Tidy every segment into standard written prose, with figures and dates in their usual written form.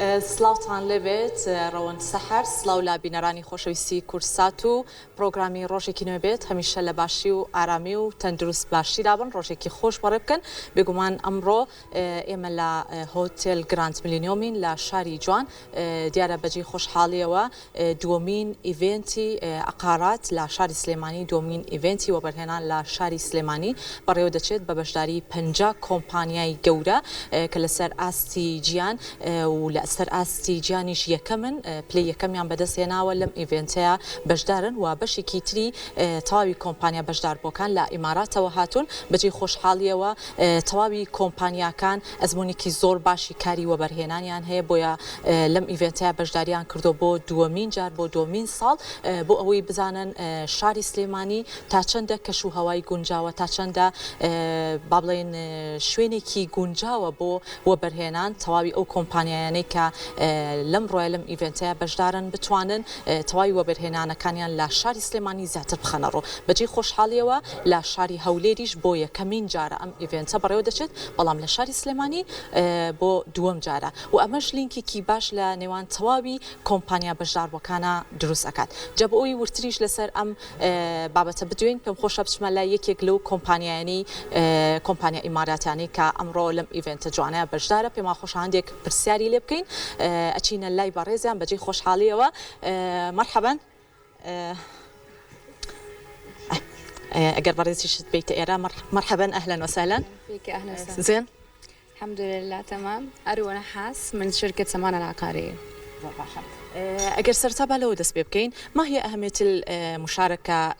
سلااوان لەبێت ڕەوەند سەحەر سلااو لا بینەرانی خۆشەویستی کورسات و پرۆگرامی ڕۆژێکی نوێ بێت هەمیشە لە باشی و ئارامی و تەندروست باشی دابن ڕۆژێکی خۆش بەڕێ بکەن بێگومان ئەمڕۆ ئێمە لە هۆتێل گراند میلینیۆمین لە شاری جوان دیارە بەجێ خۆشحاڵیەوە دووەمین ئیڤێنتی عقارات لە شاری سلێمانی دووەمین ئیڤێنتی وەبەرهێنان لە شاری سلێمانی بەڕێوە دەچێت بە بەشداری 50 کۆمپانیای گەورە کە لەسەر ئاستی گیان و لە سەر ئاستی گیانیش یەکەمن پلی یەکەمیان بەدەستهێناوە لەم ئیڤێنتەیە بەشدارن و بەشێکی تری تەواوی کۆمپانیا بەشدار بۆکان لە ئیماراتەوە هاتوون بەجێ خۆشحاڵیەوە تەواوی کۆمپانیاکان ئەزمونێکی زۆر باشی کاری وەبەرهێنانیان هەیە بۆیە لەم ئیڤێنتەیە بەشداریان کردو بۆ دووەمین جار بۆ دووەمین ساڵ بۆ ئەوەی بزانن شاری سلێمانی تا چەندە کەش و هەوای گونجاوە تا چەندە با بڵێن شوێنێکی گونجاوە بۆ وەبەرهێنان تەواوی ئەو کۆمپانیایانەی کە لەم ڕۆیە لەم ئیڤێنتەیە بەشدارن بتوانن تەواوی وەبەرهێنانەکانیان لە شاری سلێمانی زیاتر بخەنەڕۆ بەجێ خۆشحاڵیەوە لە شاری هەولێریش بۆ یەکەمین جارە ئەم ئیڤێنتە بەڕێوە دەچێت بەڵام لە شاری سلێمانی بۆ دووەم جارە و ئەمەش لینکێکی باش لە نێوان تەواوی کۆمپانیا بەشداربووەکانە دروست ئەکات جا بۆ ئەوی ورتریش لەسەر ئەم بابەتە بدوێن پێم خۆشە بچمە لە یەکێک لەو کۆمپانیانی کۆمپانیا ئیماراتیانی کە ئەمڕۆ لەم ئیڤێنتە جوانەیە بەشدارە پێما خۆش هەندێک پرسیاری لێ بکەین ئەچینە لای بەڕێزیان بەجێ خۆشحاڵیەوە مرحبا اگر برزي شت بيت إيران مرحبا أهلا وسهلا فيك أهلا وسهلا زين الحمد لله تمام أروى نحاس من شركة سمانة العقارية اگر سرتابة لو دس بيبكين ما هي أهمية المشاركة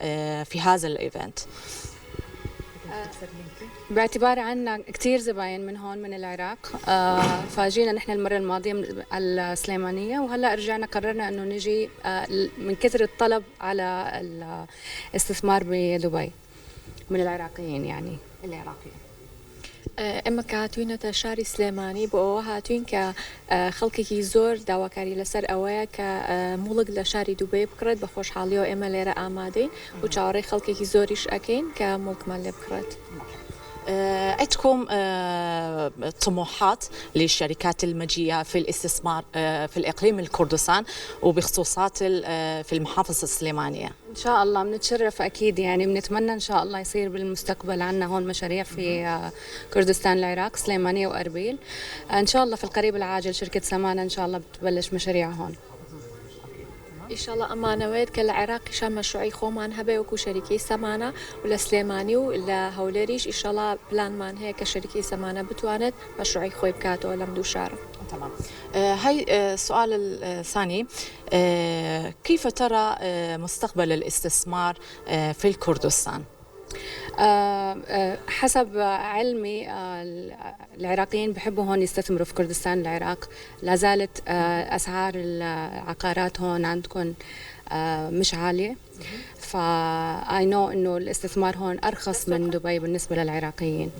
في هذا الإيفنت؟ باعتبار عنا كثير زباين من هون من العراق فاجينا نحن المرة الماضية من السليمانية وهلا رجعنا قررنا انه نجي من كثر الطلب على الاستثمار بدبي من العراقيين يعني العراقيين ئێمە کە هاتوینەتە شاری سلێمانی بۆ ئەوە هاتوین کە خەڵکێکی زۆر داواکاری لەسەر ئەوەیە کە موڵک لە شاری دووبێ بکڕێت بە خۆشحاڵیەوە ئێمە لێرە ئامادەین و چاوەڕێی خەڵکێکی زۆریش ئەکەین کە موڵکمان لێ بکڕێت. عندكم طموحات للشركات المجيئة في الاستثمار في الإقليم الكردستان وبخصوصات في المحافظة السليمانية؟ إن شاء الله بنتشرف أكيد يعني بنتمنى إن شاء الله يصير بالمستقبل عنا هون مشاريع في كردستان العراق سليمانية وأربيل إن شاء الله في القريب العاجل شركة سمانة إن شاء الله بتبلش مشاريع هون. إن شاء الله ئەمانەوەیت کە لە عێراقیشان مەشروعی خۆمان هەبێ وەکو شەریکەی سەمانە و لە سلێمانی و لە هەولێریش ئیشەڵا پلانمان هەیە کە شەریکەی سەمانە بتوانێت مەشروعی خۆی بکاتەوە لەم دوو شارە. تمام. هاي السؤال الثاني كيف ترى مستقبل الاستثمار في الكردستان؟ حسب علمي العراقيين بحبوا هون يستثمروا في كردستان العراق لا زالت أسعار العقارات هون عندكم مش عالية فاي نو إنه الاستثمار هون أرخص من دبي بالنسبة للعراقيين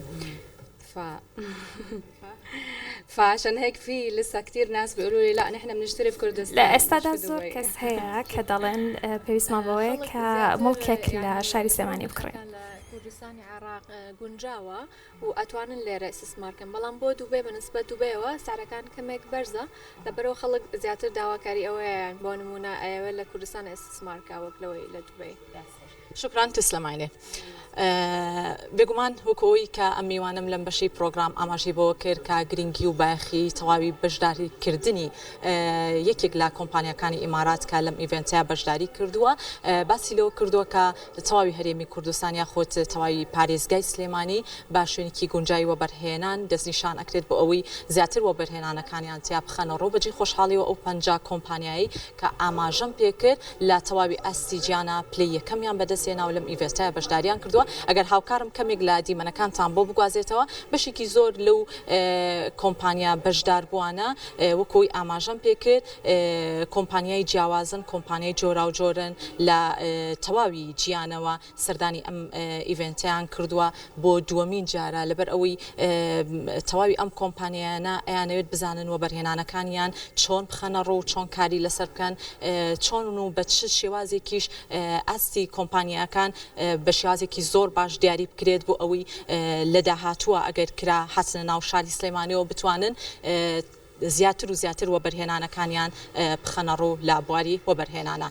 فعشان هيك في لسه كتير ناس بيقولوا لي لا نحن بنشتري في كردستان لا استعداد زور كس هيا كدلن بيسمع بوي كملكك لشاري سليماني بكرين کوردستانی عراق گونجاوە و ئەتوانن لێرە ئیسtismarکەن بەڵام بۆ دووبێ بەنسبە دووبێەوە سارەکان کەمێک بەرزە لەبەرەوە خەڵک زیاتر داواکاری ئەوەیان بۆ نمونە ئەوە لە کوردستان ئیسtismarکە وەکلەوەی لە دووبێ. شكرا تسلم عيني بێگومان وەکەوەی کە ئەم میوانم لەم بەشی پرۆگرام ئاماژی بۆ کرد کە گرنگی و باخی تەواوی بەشداریکردنی یەکێک لە کۆمپانیەکانی ئیمارات کە لەم ئیڤێنتەیە بەشداری کردووە باسی لەوە کردووە کە تەواوی هەرێمی کوردستان یاخۆت تەواوی پارێزگای سلێمانی با شوێنێکی گونجایی وەبەرهێنان دەستنیشان ئەکرێت بۆ ئەوەی زیاتر وەبەرهێنانەکانیان تیا بخەنەڕۆ بەجێ خۆشحاڵیەوە ئەو 50 کۆمپانیایی کە ئاماژەم پێکرد لە تەواوی ئاستی گیانە پلی یەکەمیان بەدەستهێنا و لەم ئیڤێنتەیە بەشداریان کردووە ئەگەر هاوکارم کەمێک لە دیمەنەکانتان بۆ بگوازێتەوە بەشێکی زۆر لەو کۆمپانیا بەشدار بووانە وەکۆی ئاماژەم پێکرد کۆمپانیای جیاوازن کۆمپانیای جۆرا و جۆرن لە تەواوی گیانەوە سەردانی ئەم ئیڤێنتیان کردووە بۆ دووەمین جارە لەبەر ئەوەی تەواوی ئەم کۆمپانیانە ئەیانەوێت بزانن وەبەرهێنانەکانیان چۆن بخەنەڕۆ و چۆن کاری لەسەر بکەن چۆن و بە چ شێوازێکیش ئاستی کۆمپانیەکان بە شێوازێکی زۆر باش دیاری بکرێت بۆ ئەوەی لە داهاتووە ئەگەر کرا حەسنە ناو شاری سلێمانیەوە بتوانن زیاتر و زیاتر وەبەرهێنانەکانیان بخەنە ڕوو لە بواری وەبەرهێنانە.